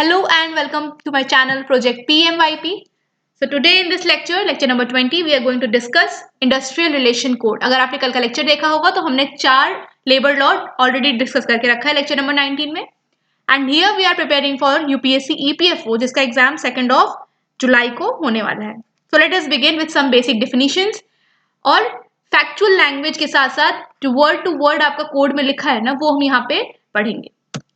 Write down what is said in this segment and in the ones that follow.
Hello and welcome to my channel Project PMYP. So today in this lecture number 20, we are going to discuss Industrial Relation Code. अगर आपने कल का lecture देखा होगा तो हमने 4 लेबर लॉ ऑलरेडी डिस्कस करके रखा है लेक्चर नंबर 19 में. And here we are preparing for UPSC EPFO जिसका एग्जाम 2 जुलाई को होने वाला है. So let us begin with some basic definitions और फैक्चुअल लैंग्वेज के साथ साथ जो वर्ड टू वर्ड आपका कोड में लिखा है ना वो हम यहाँ पे पढ़ेंगे.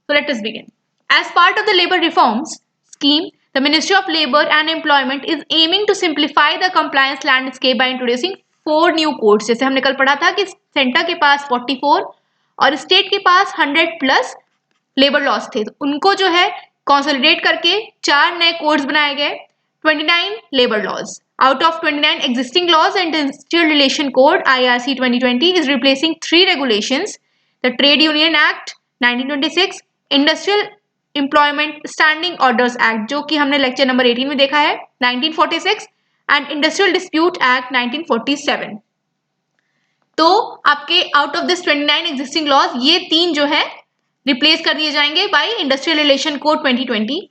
So let us begin. As part of the labor reforms scheme, the Ministry of Labor and Employment is aiming to simplify the compliance landscape by introducing 4 new codes. जैसे हमने कल पढ़ा था कि सेंटर के पास 44 और स्टेट के पास 100 प्लस लेबर लॉस थे, तो उनको जो है कंसोलिडेट करके 4 नए कोड्स बनाए गए. 29 labour laws. Out of 29 existing laws, and Industrial Relation Code IRC 2020 is replacing 3 regulations: the Trade Union Act 1926, industrial employment standing orders act जो कि हमने लेक्चर नंबर 18 में देखा है 1946 एंड इंडस्ट्रियल डिस्प्यूट एक्ट 1947. तो आपके out of this 29 existing laws ये 3 जो है रिप्लेस कर दिए जाएंगे by industrial relation code 2020.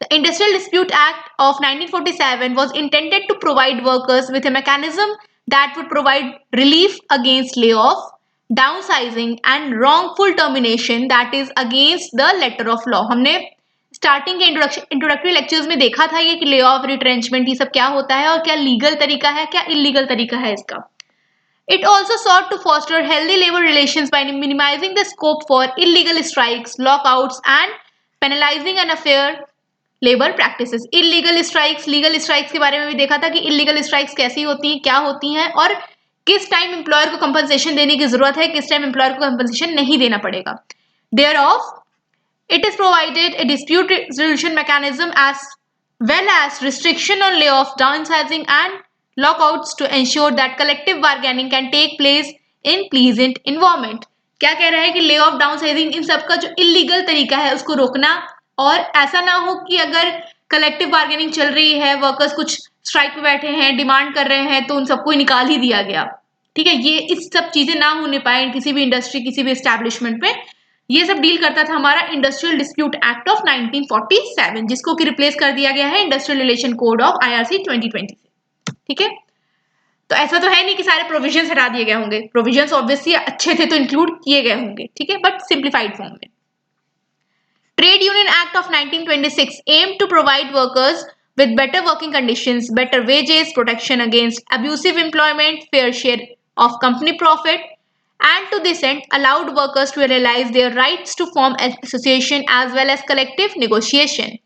The Industrial Dispute Act of 1947 was intended to provide workers with a mechanism that would provide relief against layoff, downsizing and wrongful termination that is against the letter of law. हमने starting के introductory lectures में देखा था ये कि lay off, retrenchment ये सब क्या होता है और क्या लीगल तरीका है क्या इलीगल तरीका है इसका. It also sought to foster healthy labor relations by minimizing the scope for illegal strikes, lockouts and penalizing unfair labour practices. Illegal strikes, legal strikes के बारे में भी देखा था कि इलीगल स्ट्राइक्स कैसी होती हैं, क्या होती हैं और किस टाइम एम्प्लॉयर को कंपनसेशन देने की जरूरत है, किस टाइम एम्प्लॉयर को कंपनसेशन नहीं देना पड़ेगा. Thereof, it is provided a dispute resolution mechanism as well as restriction on layoff, downsizing and lockouts to ensure that collective bargaining can take place in pleasant environment. क्या कह रहा है कि lay off, downsizing इन सब का जो illegal तरीका है उसको रोकना और ऐसा ना हो कि अगर कलेक्टिव बार्गेनिंग चल रही है, वर्कर्स कुछ स्ट्राइक पे बैठे हैं, डिमांड कर रहे हैं तो उन सबको निकाल ही दिया गया. ठीक है, ये इस सब चीजें ना होने पाए किसी भी इंडस्ट्री, किसी भी एस्टैब्लिशमेंट में. ये सब डील करता था हमारा इंडस्ट्रियल डिस्प्यूट एक्ट ऑफ 1947 जिसको कि रिप्लेस कर दिया गया है industrial relation code of IRC 2020 से. ठीक है, तो ऐसा तो है नहीं कि सारे प्रोविजंस हटा दिए गए होंगे. प्रोविजंस ऑब्वियसली अच्छे थे तो इंक्लूड किए गए होंगे, ठीक है, बट सिंप्लीफाइड फॉर्म में. Trade Union Act of 1926 aimed to provide workers with better working conditions, better wages, protection against abusive employment, fair share of company profit, and to this end allowed workers to realize their rights to form association as well as collective negotiation.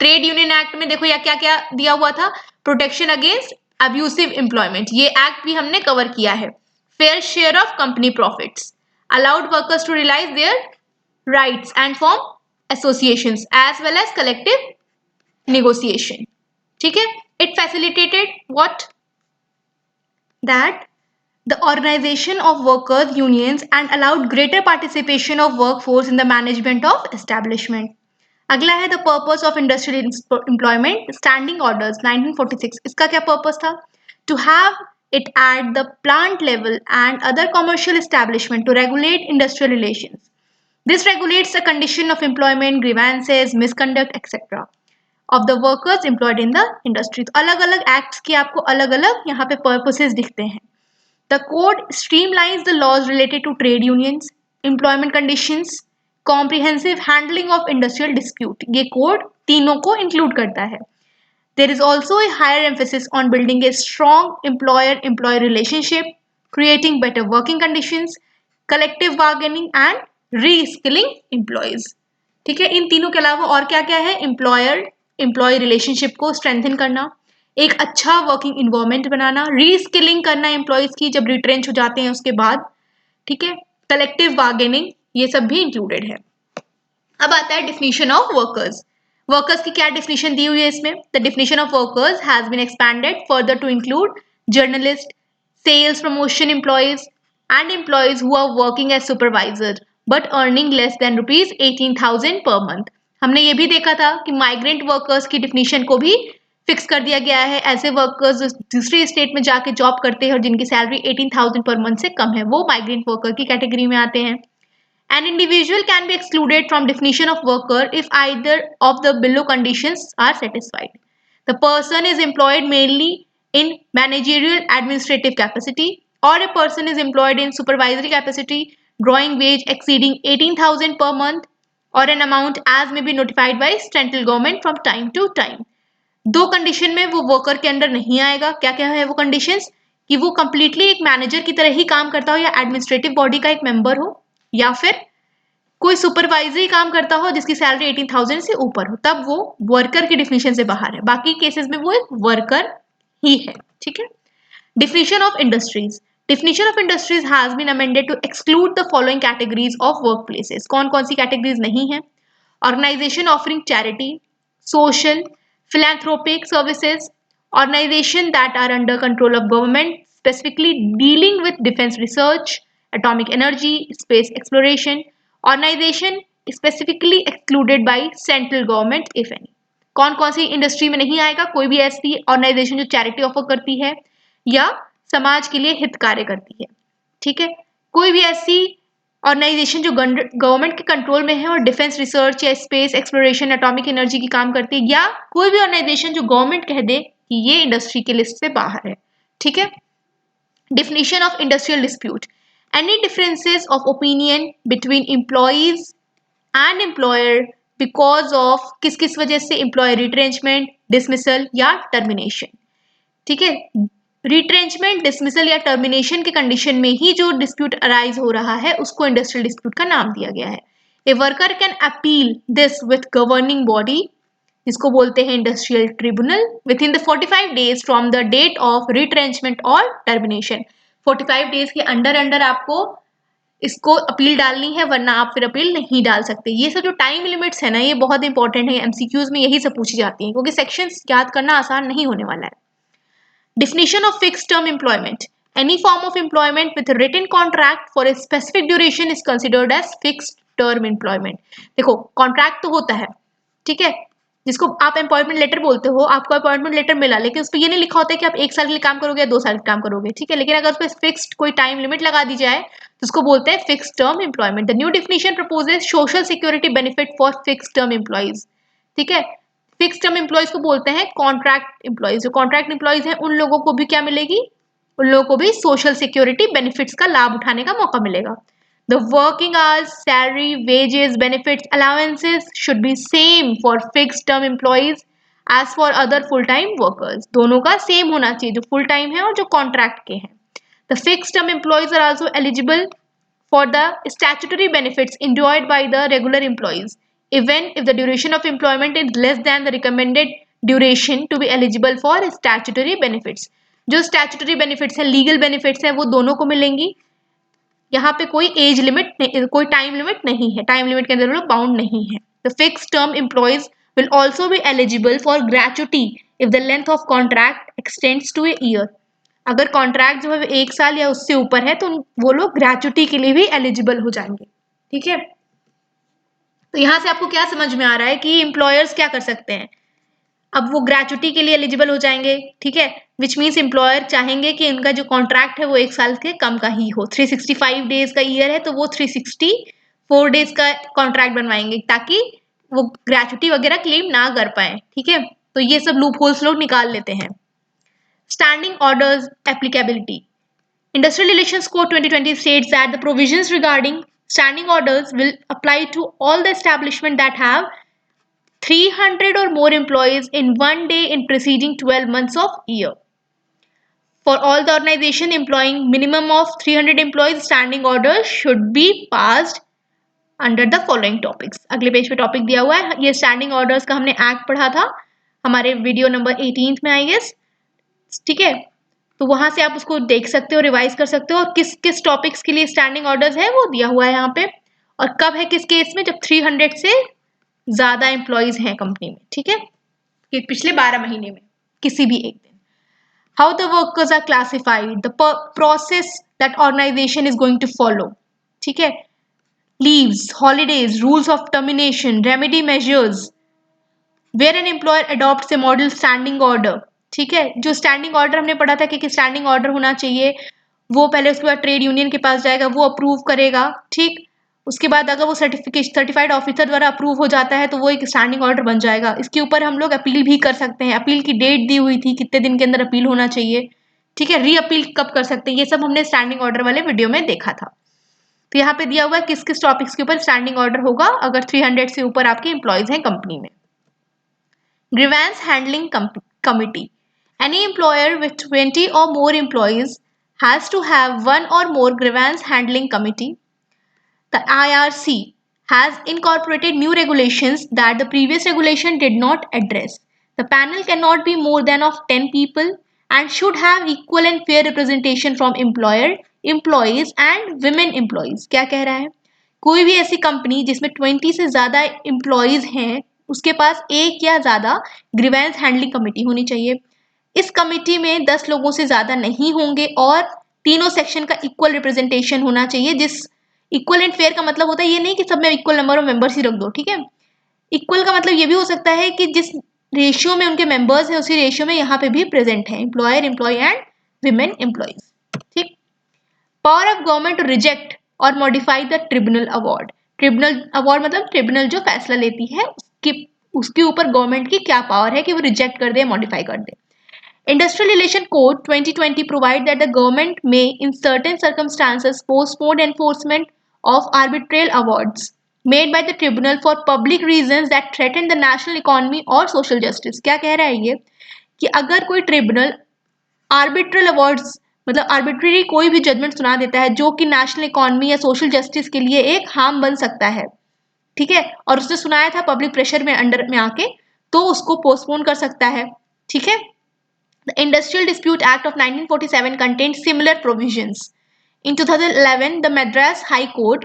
Trade Union Act में देखो या क्या क्या दिया हुआ था, protection against abusive employment, ये act भी हमने cover किया है. Fair share of company profits, allowed workers to realize their rights and form associations as well as collective negotiation. ठीक है, it facilitated what? That the organization of workers unions and allowed greater participation of workforce in the management of establishment. अगला है the purpose of industrial employment standing orders 1946. इसका क्या purpose था? To have it at the plant level and other commercial establishment to regulate industrial relations. This regulates the condition of employment, grievances, misconduct, etc. of the workers employed in the industry. तो अलग अलग acts के आपको अलग अलग यहाँ पे purposes दिखते हैं. The code streamlines the laws related to trade unions, employment conditions, comprehensive handling of industrial dispute. ये code तीनों को include करता है. There is also a higher emphasis on building a strong employer-employee relationship, creating better working conditions, collective bargaining and reskilling employees. ठीक है, इन तीनों के अलावा और क्या क्या है? एम्प्लॉयर एम्प्लॉय रिलेशनशिप को स्ट्रेंथन करना, एक अच्छा वर्किंग इन्वायरमेंट बनाना, रीस्किलिंग करना एम्प्लॉयज की जब रिट्रेंच हो जाते हैं उसके बाद. ठीक है, कलेक्टिव बार्गेनिंग, ये सब भी इंक्लूडेड है. अब आता है डिफिनीशन ऑफ वर्कर्स. वर्कर्स की क्या डिफिनीशन दी हुई है इसमें? The definition of workers has been expanded further to include journalist, sales promotion employees and employees who are working as supervisor but earning less than rupees 18,000 per month. हमने ये भी देखा था कि माइग्रेंट वर्कर्स की डिफिनीशन को भी fix कर दिया गया है. ऐसे वर्कर्स जो दूसरी स्टेट में जाके जॉब करते हैं और जिनकी सैलरी 18,000 पर मंथ से कम है वो माइग्रेंट वर्कर की कैटेगरी में आते हैं. An individual can be excluded from definition of worker if either of the below conditions are satisfied. The person is employed mainly in managerial administrative capacity, or a person is employed in supervisory capacity, drawing wage exceeding 18,000 per month, or an amount as may be notified by central government from time to time. दो condition में वो worker के under नहीं आएगा. क्या क्या है वो कंडीशंस? कि वो कंप्लीटली एक मैनेजर की तरह ही काम करता हो या एडमिनिस्ट्रेटिव बॉडी का एक मेंबर हो, या फिर कोई सुपरवाइजरी काम करता हो जिसकी सैलरी 18,000 से ऊपर हो, तब वो वर्कर की डिफिनेशन से बाहर है. बाकी केसेस में वो एक वर्कर ही है. ठीक है. Definition of industries. Definition of industries has been amended to exclude the following categories of workplaces. कौन कौन सी कैटेगरीज नहीं है? Organization offering charity, social, philanthropic services, organization that are under control of government, specifically dealing with defense research, atomic energy, space exploration, organization specifically excluded by central government if any. कौन कौन सी industry में नहीं आएगा? कोई भी ऐसी organisation जो charity offer करती है या समाज के लिए हित कार्य करती है. ठीक है. कोई भी ऐसी ऑर्गेनाइजेशन जो गवर्नमेंट के कंट्रोल में है और डिफेंस रिसर्च या स्पेस एक्सप्लोरेशन, एटॉमिक एनर्जी की काम करती है, या कोई भी ऑर्गेनाइजेशन जो गवर्नमेंट कह दे कि ये इंडस्ट्री की लिस्ट से बाहर है. ठीक है. Definition of industrial dispute. Any differences of opinion between employees and employer because of किस किस वजह से employer retrenchment, dismissal या termination. ठीक है. रिट्रेंचमेंट, डिसमिसल या टर्मिनेशन के कंडीशन में ही जो डिस्प्यूट अराइज हो रहा है उसको इंडस्ट्रियल डिस्प्यूट का नाम दिया गया है. A worker can appeal this with governing body, जिसको बोलते हैं industrial tribunal, within the 45 days from the date of retrenchment और टर्मिनेशन. 45 डेज के अंडर आपको इसको अपील डालनी है, वरना आप फिर अपील नहीं डाल सकते. ये सब जो टाइम लिमिट्स है ना, ये बहुत इंपॉर्टेंट है. एमसीक्यूज में यही सब पूछी जाती हैं क्योंकि सेक्शंस याद करना आसान नहीं होने वाला है. Definition of fixed term employment. Any form of employment with a written contract for a specific duration is considered as fixed term employment. देखो कॉन्ट्रैक्ट तो होता है, ठीक है, जिसको आप अपॉइंटमेंट लेटर बोलते हो. आपको अपॉइंटमेंट लेटर मिला, लेकिन उस पर ये नहीं लिखा होता है कि आप 1 साल के लिए काम करोगे या 2 साल के काम करोगे. ठीक है. लेकिन अगर उस पर फिक्स्ड कोई टाइम लिमिट लगा दी जाए तो उसको बोलते हैं fixed term employment. The new definition proposes social security benefit for fixed term employees. ठीक है. फिक्स टर्म एम्प्लॉइज को बोलते हैं कॉन्ट्रैक्ट एम्प्लॉइज. जो कॉन्ट्रैक्ट एम्प्लॉइज हैं उन लोगों को भी क्या मिलेगी? उन लोगों को भी सोशल सिक्योरिटी बेनिफिट्स का लाभ उठाने का मौका मिलेगा. The working hours, salary, wages, benefits, allowances should be same for fix term employees as for other full time workers. दोनों का सेम होना चाहिए, जो फुल टाइम है और जो कॉन्ट्रैक्ट के हैं. The fix term employees are also eligible for the statutory benefits enjoyed by the regular employees, even if the duration of employment is less than the recommended duration to be eligible for statutory benefits. जो statutory benefits है, legal benefits है, वो दोनों को मिलेंगी. यहाँ पे कोई एज लिमिट नहीं, कोई टाइम लिमिट नहीं है. टाइम लिमिट के अंदर लोग बाउंड नहीं है. The fixed term employees will also be eligible for gratuity if the length of contract extends to a year. अगर कॉन्ट्रैक्ट जो है 1 साल या उससे ऊपर है तो वो लोग ग्रेचुटी के लिए भी एलिजिबल हो जाएंगे. ठीक है. तो यहाँ से आपको क्या समझ में आ रहा है कि एम्प्लॉयर्स क्या कर सकते हैं? अब वो ग्रेचुटी के लिए एलिजिबल हो जाएंगे. ठीक है. विच मीन्स एम्प्लॉयर चाहेंगे कि इनका जो कॉन्ट्रैक्ट है वो 1 साल के कम का ही हो. 365 डेज का ईयर है तो वो 364 डेज का कॉन्ट्रैक्ट बनवाएंगे ताकि वो ग्रेचुटी वगैरह क्लेम ना कर पाए. ठीक है. तो ये सब लूप होल्स लोग निकाल लेते हैं. Standing orders applicability. Industrial Relations Code 2020 states that the provisions regarding standing orders will apply to all the establishments that have 300 or more employees in one day in preceding 12 months of year. For all the organization employing minimum of 300 employees, standing orders should be passed under the following topics. अगले page पे topic दिया हुआ है. ये standing orders का हमने act पढ़ा था हमारे वीडियो नंबर 18 में, आई गेस. ठीक है. तो वहां से आप उसको देख सकते हो, रिवाइज कर सकते हो, और किस किस टॉपिक्स के लिए स्टैंडिंग ऑर्डर्स है वो दिया हुआ है यहाँ पे, और कब है किस केस में, जब 300 से ज्यादा एम्प्लॉइज हैं कंपनी में. ठीक है. कि पिछले 12 महीने में किसी भी एक दिन. How the workers are classified, the process that organization is going to follow. ठीक है. Leaves, holidays, rules of termination, remedy measures, where an employer adopts a model standing order. ठीक है. जो स्टैंडिंग ऑर्डर हमने पढ़ा था कि स्टैंडिंग ऑर्डर होना चाहिए, वो पहले उसके बाद ट्रेड यूनियन के पास जाएगा, वो अप्रूव करेगा. ठीक. उसके बाद अगर वो सर्टिफाइड ऑफिसर द्वारा अप्रूव हो जाता है तो वो एक स्टैंडिंग ऑर्डर बन जाएगा। इसके ऊपर हम लोग अपील भी कर सकते हैं। अपील की डेट दी हुई थी, कितने दिन के अंदर अपील होना चाहिए, ठीक है, री अपील कब कर सकते हैं, ये सब हमने स्टैंडिंग ऑर्डर वाले वीडियो में देखा था। तो यहाँ पे दिया हुआ है किस किस टॉपिक्स के ऊपर स्टैंडिंग ऑर्डर होगा अगर 300 से ऊपर आपके एम्प्लॉयज हैं कंपनी में। Grievance handling committee, any employer with 20 or more employees has to have one or more grievance handling committee. The IRC has incorporated new regulations that the previous regulation did not address. The panel cannot be more than of 10 people and should have equal and fair representation from employer, employees and women employees. क्या कह रहा है? कोई भी ऐसी company जिसमें 20 से ज़्यादा एम्प्लॉयज हैं उसके पास एक या ज़्यादा ग्रीवेंस हैंडलिंग कमेटी होनी चाहिए। इस कमेटी में 10 लोगों से ज़्यादा नहीं होंगे और तीनों सेक्शन का इक्वल रिप्रेजेंटेशन होना चाहिए। जिस इक्वल एंड फेयर का मतलब होता है ये नहीं कि सब में इक्वल नंबर ऑफ मेंबर्स ही रख दो, ठीक है। इक्वल का मतलब ये भी हो सकता है कि जिस रेशियो में उनके मेंबर्स हैं उसी रेशियो में यहाँ पे भी प्रेजेंट है employer, employee and women employees, ठीक। Power of government to reject और modify the tribunal award. Tribunal award मतलब ट्रिब्यूनल जो फैसला लेती है उसके ऊपर गवर्नमेंट की क्या पावर है कि वो रिजेक्ट कर दे, मॉडिफाई कर दे। Industrial Relation Code 2020 provide that the government may, in certain circumstances, postpone enforcement of arbitral awards made by the tribunal for public reasons that threaten the national economy or social justice. क्या कह रहा है ये कि अगर कोई tribunal arbitral awards मतलब arbitrary कोई भी जजमेंट सुना देता है जो कि नेशनल इकोनॉमी या सोशल जस्टिस के लिए एक हार्म बन सकता है, ठीक है, और उसने सुनाया था पब्लिक प्रेशर में अंडर में आके, तो उसको पोस्टपोन कर सकता है, ठीक है। The Industrial Dispute Act of 1947 contained similar provisions. In 2011, the Madras High Court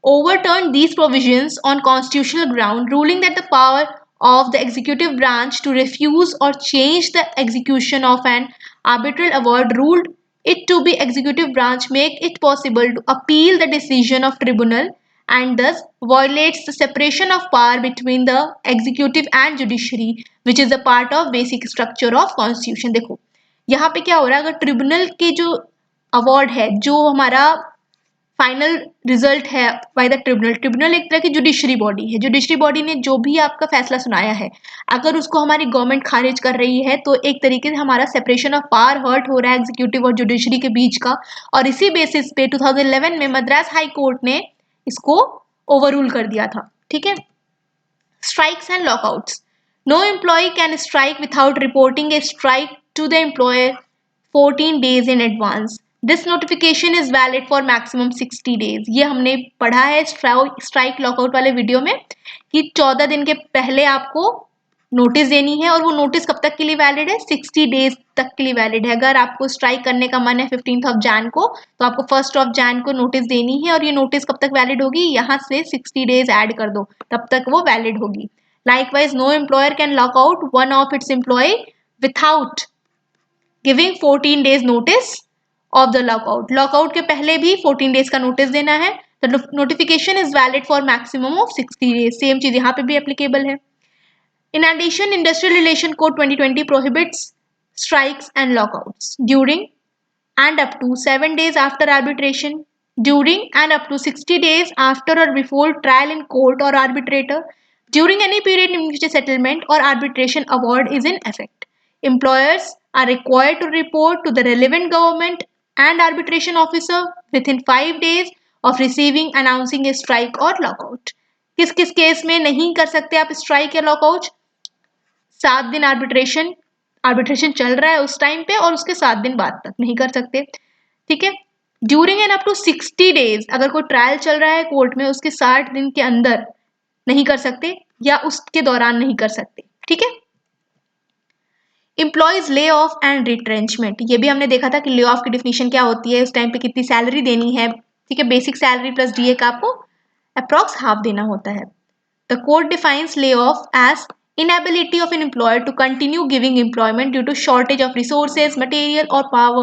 overturned these provisions on constitutional ground, ruling that the power of the executive branch to refuse or change the execution of an arbitral award ruled it to be executive branch make it possible to appeal the decision of tribunal and thus violates the separation of power between the executive and judiciary which is a part of basic structure of constitution। देखो यहाँ पे क्या हो रहा है, अगर tribunal के जो अवार्ड है, जो हमारा फाइनल रिजल्ट है बाय द ट्रिब्यूनल, ट्रिब्यूनल एक तरह की जुडिशरी बॉडी है, जुडिशरी बॉडी ने जो भी आपका फैसला सुनाया है अगर उसको हमारी गवर्नमेंट खारिज कर रही है तो एक तरीके से हमारा सेपरेशन ऑफ पावर हर्ट हो रहा है एग्जीक्यूटिव और जुडिशरी के बीच का, और इसी बेसिस पे 2011 में मद्रास हाई कोर्ट ने इसको ओवररूल कर दिया था, ठीक है। Strikes and lockouts, no employ can strike without reporting a strike to the employer 14 days in advance. This notification is valid for maximum 60 days. ये हमने पढ़ा है स्ट्राइक लॉकआउट वाले वीडियो में कि 14 दिन के पहले आपको नोटिस देनी है और वो नोटिस कब तक के लिए वैलिड है, 60 डेज तक के लिए वैलिड है। अगर आपको स्ट्राइक करने का मन है 15 जैन को तो आपको 1 जैन को नोटिस देनी है और ये नोटिस कब तक वैलिड होगी, यहाँ से 60 डेज ऐड कर दो तब तक वो वैलिड होगी। Likewise no employer can lock out one of its employ without giving 14 days notice of the lockout. Lockout के पहले भी 14 days का नोटिस देना है। तो notification is valid for maximum of 60 days। Same चीज यहाँ पे भी एप्लीकेबल है। In addition industrial relation code 2020 prohibits strikes and lockouts during and up to 7 days after arbitration, during and up to 60 days after or before trial in court or arbitrator, during any period in which a settlement or arbitration award is in effect. Employers are required to report to the relevant government and arbitration officer within 5 days of receiving announcing a strike or lockout. किस किस case में नहीं कर सकते आप strike या lockout? 7 दिन arbitration चल रहा है उस टाइम पे और उसके 7 दिन बाद तक नहीं कर सकते, ठीक है। During and up to 60 days, अगर कोई ट्रायल चल रहा है कोर्ट में उसके 60 दिन के अंदर नहीं कर सकते या उसके दौरान नहीं कर सकते, ठीक है। एम्प्लॉयज ले ऑफ एंड रिट्रेंचमेंट, ये भी हमने देखा था कि ले ऑफ की डिफिनीशन क्या होती है, उस टाइम पे कितनी सैलरी देनी है, ठीक है। बेसिक सैलरी प्लस डीए का आपको अप्रॉक्स हाफ देना होता है। The court defines lay off as inability of an employer to continue giving employment due to shortage of resources, material or power,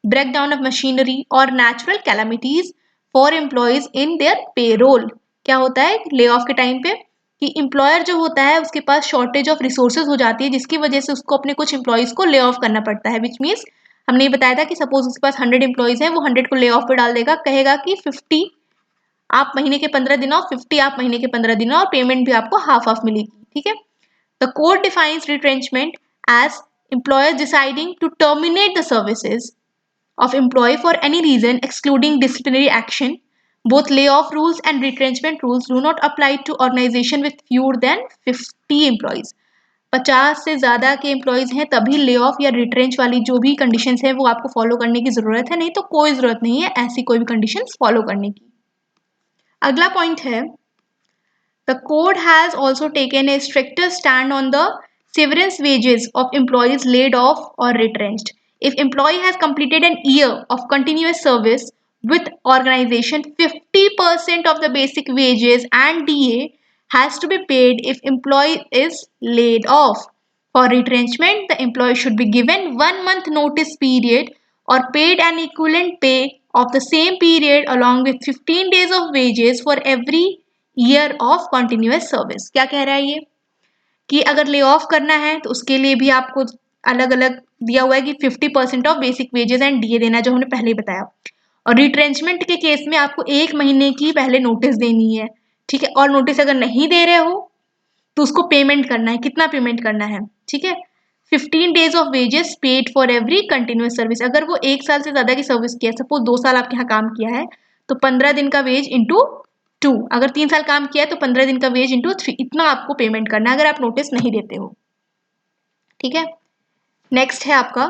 breakdown of machinery or natural calamities for employees in their payroll। क्या होता है lay off के time पे कि employer जो होता है उसके पास शॉर्टेज ऑफ रिसोर्सेज हो जाती है जिसकी वजह से उसको अपने कुछ एम्प्लॉयज को ले ऑफ करना पड़ता है। विच मीन्स हमने ये बताया था कि सपोज उसके पास 100 एम्प्लॉयज हैं, वो 100 को ले ऑफ पे डाल देगा, कहेगा कि 50 आप महीने के 15 दिन ऑफ, 50 आप महीने के 15 दिन और पेमेंट भी आपको हाफ ऑफ मिलेगी, ठीक है। The code defines retrenchment as employer deciding to terminate the services of employee for any reason excluding disciplinary action. Both layoff rules and retrenchment rules do not apply to organization with fewer than 50 employees. 50 से ज़्यादा के employees हैं तभी lay off या retrench वाली जो भी conditions है वो आपको फॉलो करने की ज़रूरत है, नहीं तो कोई ज़रूरत नहीं है ऐसी कोई भी कंडीशंस फॉलो करने की। अगला पॉइंट है, the code has also taken a stricter stand on the severance wages of employees laid off or retrenched. If employee has completed an year of continuous service with organization, 50% of the basic wages and DA has to be paid if employee is laid off. For retrenchment, the employee should be given 1 month notice period or paid an equivalent pay of the same period along with 15 days of wages for every year of continuous service. क्या कह रहा है ये कि अगर lay off करना है तो उसके लिए भी आपको अलग अलग दिया हुआ है कि 50% of basic wages and DA देना, जो हमने पहले ही बताया। और रिट्रेंचमेंट के केस में आपको 1 महीने की पहले नोटिस देनी है, ठीक है। और नोटिस अगर नहीं दे रहे हो तो उसको पेमेंट करना है। कितना पेमेंट करना है, ठीक है, 15 days of wages paid for every continuous service. अगर वो 1 साल से ज्यादा की सर्विस किया, सपोज 2 साल आपके यहाँ काम किया है तो 15 दिन का वेज इंटू 2, अगर 3 साल काम किया है तो 15 दिन का वेज इंटू 3, इतना आपको पेमेंट करना है अगर आप नोटिस नहीं देते हो, ठीक है। नेक्स्ट है आपका,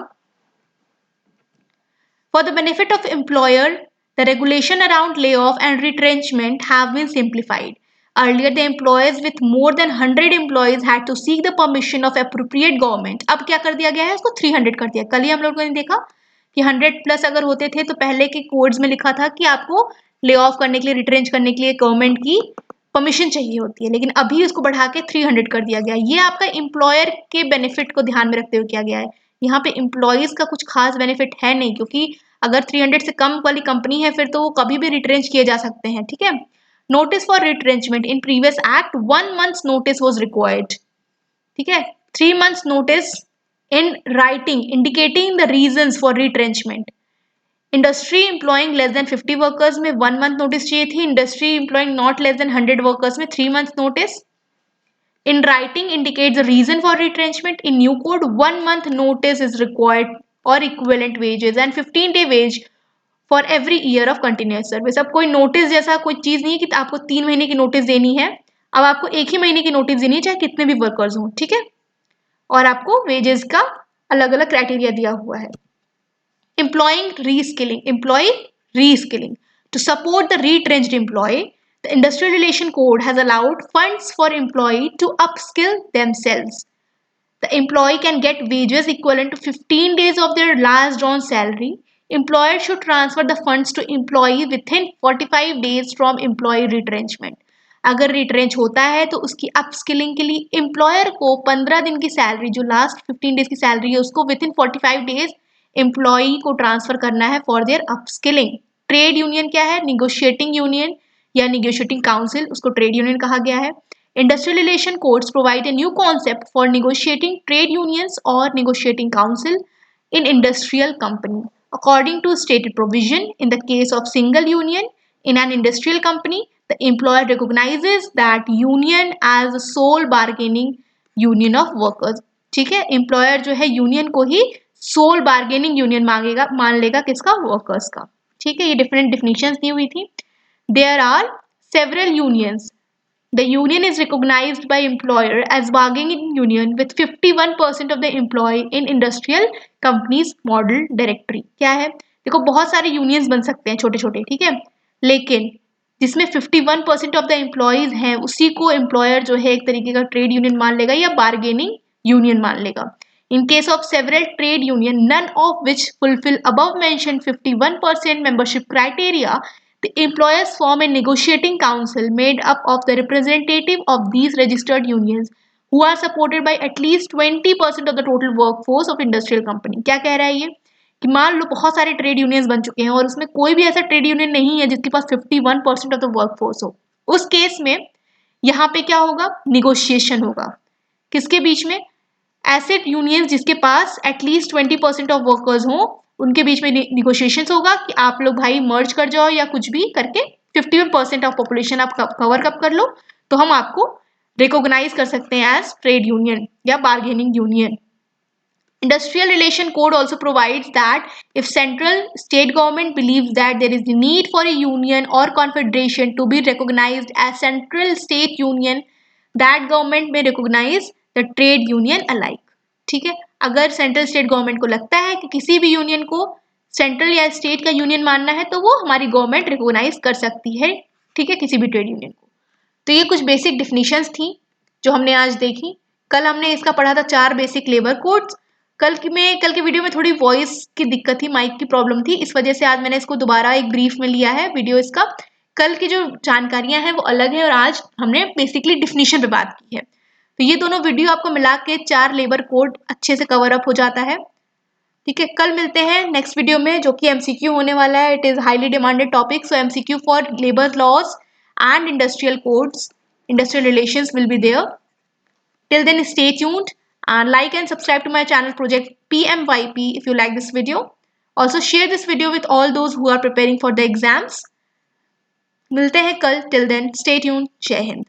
for the benefit of employer the regulation around lay off and retrenchment have been simplified. Earlier, the employees with more than 100 employees had to seek the permission of appropriate government. अब क्या कर दिया गया है, उसको 300 कर दिया। कल ही हम लोगों ने देखा कि 100 प्लस अगर होते थे तो पहले के कोड्स में लिखा था कि आपको ले ऑफ करने के लिए, रिट्रेंच करने के लिए गवर्नमेंट की परमिशन चाहिए होती है, लेकिन अभी उसको बढ़ा के 300 कर दिया गया। ये आपका एम्प्लॉयर के बेनिफिट को ध्यान में रखते हुए किया गया है। यहाँ पे एम्प्लॉयज का कुछ खास बेनिफिट है नहीं, क्योंकि अगर 300 से कम वाली कंपनी है फिर तो वो कभी भी रिट्रेंच किए जा सकते हैं, ठीक है। Notice for retrenchment in previous act 1 month's notice was required, ठीक है। 3 months notice in writing indicating the reasons for retrenchment. Industry employing less than 50 workers में 1 मंथ नोटिस चाहिए थी। Industry employing not less than 100 workers में 3 month notice. In writing indicate the reason for retrenchment. In new code 1 month notice is required और equivalent wages and 15 day wage for every year of continuous service. अब कोई notice जैसा कोई चीज नहीं है कि आपको 3 महीने की नोटिस देनी है, अब आपको 1 ही महीने की नोटिस देनी है चाहे कितने भी वर्कर्स हों, ठीक है। और आपको वेजेस का अलग अलग क्राइटेरिया दिया हुआ है। Employee reskilling. To support the retrenched employee, the Industrial Relation Code has allowed funds for employee to upskill themselves. The employee can get wages equivalent to 15 days of their last drawn salary. Employer should transfer the funds to employee within 45 days from employee retrenchment. अगर retrench होता है तो उसकी upskilling के लिए employer को 15 दिन की सैलरी, जो लास्ट 15 डेज की सैलरी है, उसको विद इन 45 डेज एम्प्लॉई को ट्रांसफर करना है for their upskilling. Trade union क्या है, निगोशिएटिंग यूनियन या निगोशिएटिंग काउंसिल, उसको ट्रेड यूनियन कहा गया है। Industrial relation codes provide a new concept for negotiating trade unions or negotiating council in industrial company. According to stated provision, in the case of single union in an industrial company, the employer recognizes that union as a sole bargaining union of workers. ठीक है, employer जो है union को ही soul bargaining union मान लेगा, किसका, workers का, ठीक है। ये डिफरेंट डिफिनेशंस दी हुई थी। There are several unions. The union is recognized by employer as bargaining union with 51% of the employee in industrial companies model directory. क्या है, देखो बहुत सारे यूनियंस बन सकते हैं छोटे छोटे, ठीक है, लेकिन जिसमें 51% ऑफ द एम्प्लॉयज हैं उसी को एम्प्लॉयर जो है एक तरीके का ट्रेड यूनियन मान लेगा या बार्गेनिंग यूनियन मान लेगा। In case of several trade union, none of which fulfill above mentioned 51% membership criteria, the employers form a negotiating council made up of the representative of these registered unions who are supported by at least 20% of the total workforce of industrial company. क्या कह रहा है ये कि मान लो बहुत सारे trade unions बन चुके हैं और उसमें कोई भी ऐसा ट्रेड यूनियन नहीं है जिसके पास 51% ऑफ द वर्कफोर्स हो। उस केस में यहाँ पे क्या होगा, निगोशिएशन होगा। किसके बीच में, ऐसे यूनियंस जिसके पास एटलीस्ट 20% ऑफ वर्कर्स हो, उनके बीच में निगोशिएशंस होगा कि आप लोग भाई मर्ज कर जाओ या कुछ भी करके 51% ऑफ पॉपुलेशन आप कवर कब कर लो तो हम आपको रिकॉग्नाइज कर सकते हैं एज ट्रेड यूनियन या bargaining union. Industrial Relation Code also provides that if central state government believes that there is the need for a union or confederation to be recognized as central state union, that government may recognize the trade union alike. ठीक है, अगर central state government को लगता है कि किसी भी union को सेंट्रल या स्टेट का यूनियन मानना है तो वो हमारी गवर्नमेंट रिकॉग्नाइज कर सकती है, ठीक है, किसी भी ट्रेड यूनियन को. तो ये कुछ बेसिक डिफिनीशंस थी जो हमने आज देखी. कल हमने इसका पढ़ा था 4 बेसिक लेबर कोड्स. कल के वीडियो में थोड़ी वॉइस की दिक्कत थी, माइक की प्रॉब्लम थी, इस वजह से आज मैंने इसको दोबारा एक ब्रीफ में लिया है वीडियो इसका. कल की जो जानकारियां हैं वो अलग है और आज हमने बेसिकली डिफिनीशन पे बात की है. तो ये दोनों वीडियो आपको मिला के 4 लेबर कोड अच्छे से कवर अप हो जाता है. ठीक है, कल मिलते हैं नेक्स्ट वीडियो में जो कि एमसीक्यू होने वाला है. It is highly demanded topic, so MCQ for labour laws and industrial codes, industrial relations will be there. Till then, stay tuned and like and subscribe to my channel Project PMYP if you like this video. Also share this video with all those who are preparing for the exams. मिलते हैं कल. Till then, stay tuned. जय हिंद.